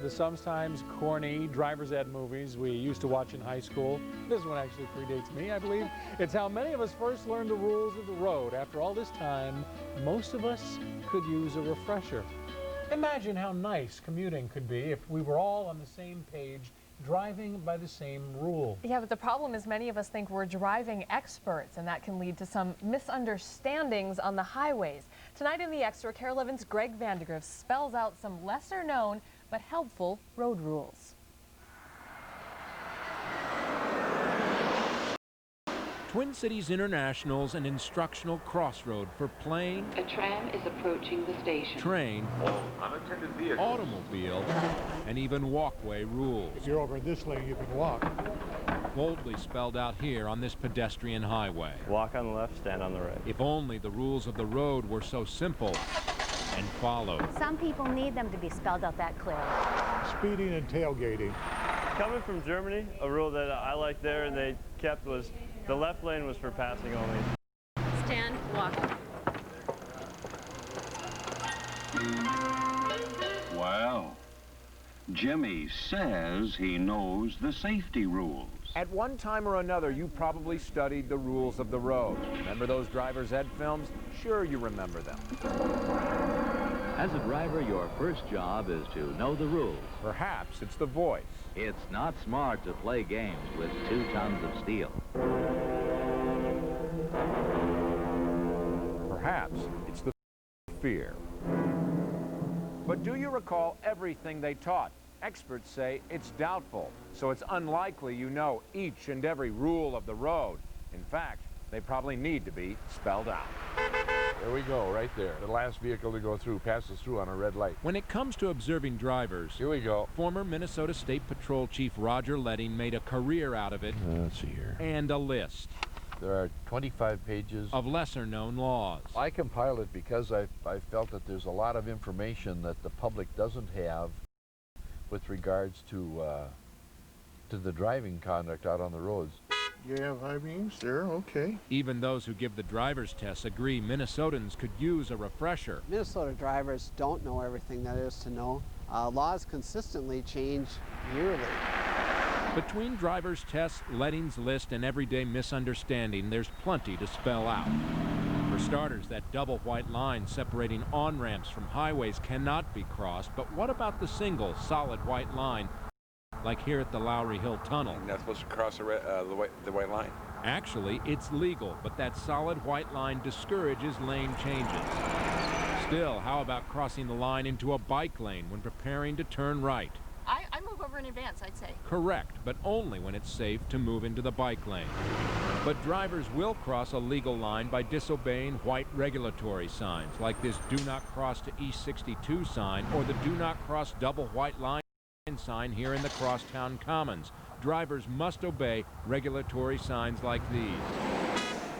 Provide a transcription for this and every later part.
The sometimes corny driver's ed movies we used to watch in high school. This one actually predates me, I believe. It's how many of us first learned the rules of the road. After all this time, most of us could use a refresher. Imagine how nice commuting could be if we were all on the same page, driving by the same rule. Yeah, but the problem is many of us think we're driving experts, and that can lead to some misunderstandings on the highways. Tonight in The Extra, KARE 11's Greg Vandegrift spells out some lesser known but helpful road rules. Twin Cities International's an instructional crossroad for plane, A tram is approaching the station. train, All unattended vehicles. automobile, and even walkway rules. If you're over in this lane, you can walk. Boldly spelled out here on this pedestrian highway. Walk on the left, stand on the right. If only the rules of the road were so simple and followed. Some people need them to be spelled out that clearly. Speeding and tailgating. Coming from Germany, a rule that I liked there and they kept was the left lane was for passing only. Stand, walk. Well, Jimmy says he knows the safety rules. At one time or another, you probably studied the rules of the road. Remember those driver's ed films? Sure you remember them. As a driver, your first job is to know the rules. Perhaps it's the voice. It's not smart to play games with 2 tons of steel. Perhaps it's the fear. But do you recall everything they taught? Experts say it's doubtful, so it's unlikely you know each and every rule of the road. In fact, they probably need to be spelled out. There we go, right there. The last vehicle to go through passes through on a red light. When it comes to observing drivers, Here we go. former Minnesota State Patrol Chief Roger Letting made a career out of it Let's see here. and a list There are 25 pages. of lesser-known laws. I compiled it because I felt that there's a lot of information that the public doesn't have with regards to the driving conduct out on the roads. You have high beams there, okay. Even those who give the driver's tests agree Minnesotans could use a refresher. Minnesota drivers don't know everything there is to know. Laws consistently change yearly. Between driver's tests, Letting's list, and everyday misunderstanding, there's plenty to spell out. For starters, that double white line separating on-ramps from highways cannot be crossed, but what about the single, solid white line, like here at the Lowry Hill Tunnel? You're not supposed to cross the white line. Actually, it's legal, but that solid white line discourages lane changes. Still, how about crossing the line into a bike lane when preparing to turn right? I move over in advance, I'd say. Correct, but only when it's safe to move into the bike lane. But drivers will cross a legal line by disobeying white regulatory signs, like this Do Not Cross to East 62 sign or the Do Not Cross double white line sign here in the Crosstown Commons. Drivers must obey regulatory signs like these.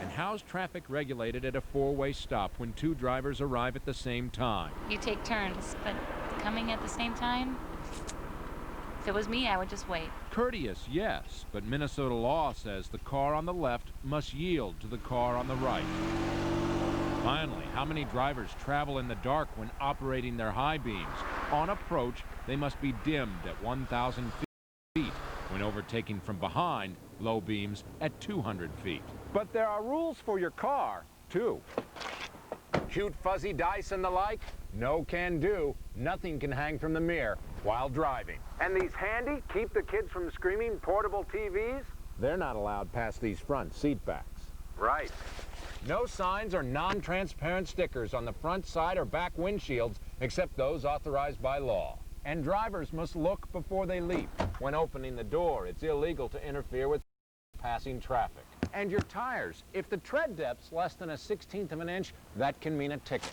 And how's traffic regulated at a 4-way stop when 2 drivers arrive at the same time? You take turns, but coming at the same time? If it was me, I would just wait. Courteous, yes, but Minnesota law says the car on the left must yield to the car on the right. Finally, how many drivers travel in the dark when operating their high beams? On approach, they must be dimmed at 1,000 feet. When overtaking from behind, low beams at 200 feet. But there are rules for your car, too. Cute fuzzy dice and the like? No can do. Nothing can hang from the mirror while driving. And these handy, keep the kids from screaming portable TVs? They're not allowed past these front seat backs. Right. No signs or non-transparent stickers on the front side or back windshields except those authorized by law. And drivers must look before they leap. When opening the door, it's illegal to interfere with passing traffic. And your tires. If the tread depth's less than 1/16 of an inch, that can mean a ticket.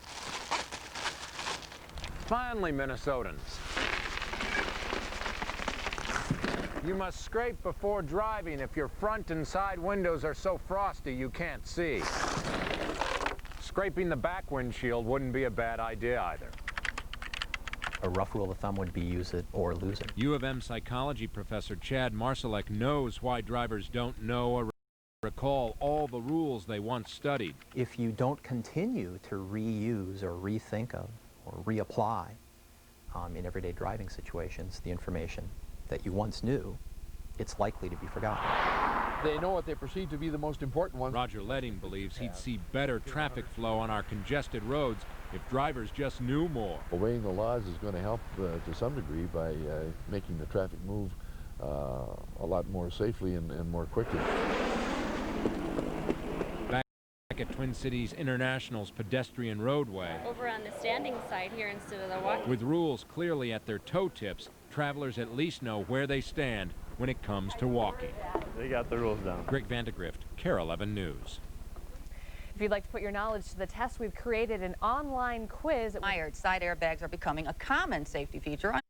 Finally, Minnesotans, you must scrape before driving if your front and side windows are so frosty you can't see. Scraping the back windshield wouldn't be a bad idea either. A rough rule of thumb would be use it or lose it. U of M psychology professor Chad Marsalek knows why drivers don't know or recall all the rules they once studied. If you don't continue to reuse or rethink of or reapply in everyday driving situations, the information that you once knew, it's likely to be forgotten. They know what they perceive to be the most important ones. Roger Letting believes he'd see better traffic flow on our congested roads if drivers just knew more. Obeying the laws is going to help to some degree by making the traffic move a lot more safely and more quickly. Back at Twin Cities International's pedestrian roadway. Over on the standing side here instead of the walking. With rules clearly at their toe tips, travelers at least know where they stand when it comes to walking. They got the rules down. Greg Vandegrift, KARE 11 News. If you'd like to put your knowledge to the test, we've created an online quiz. Side airbags are becoming a common safety feature on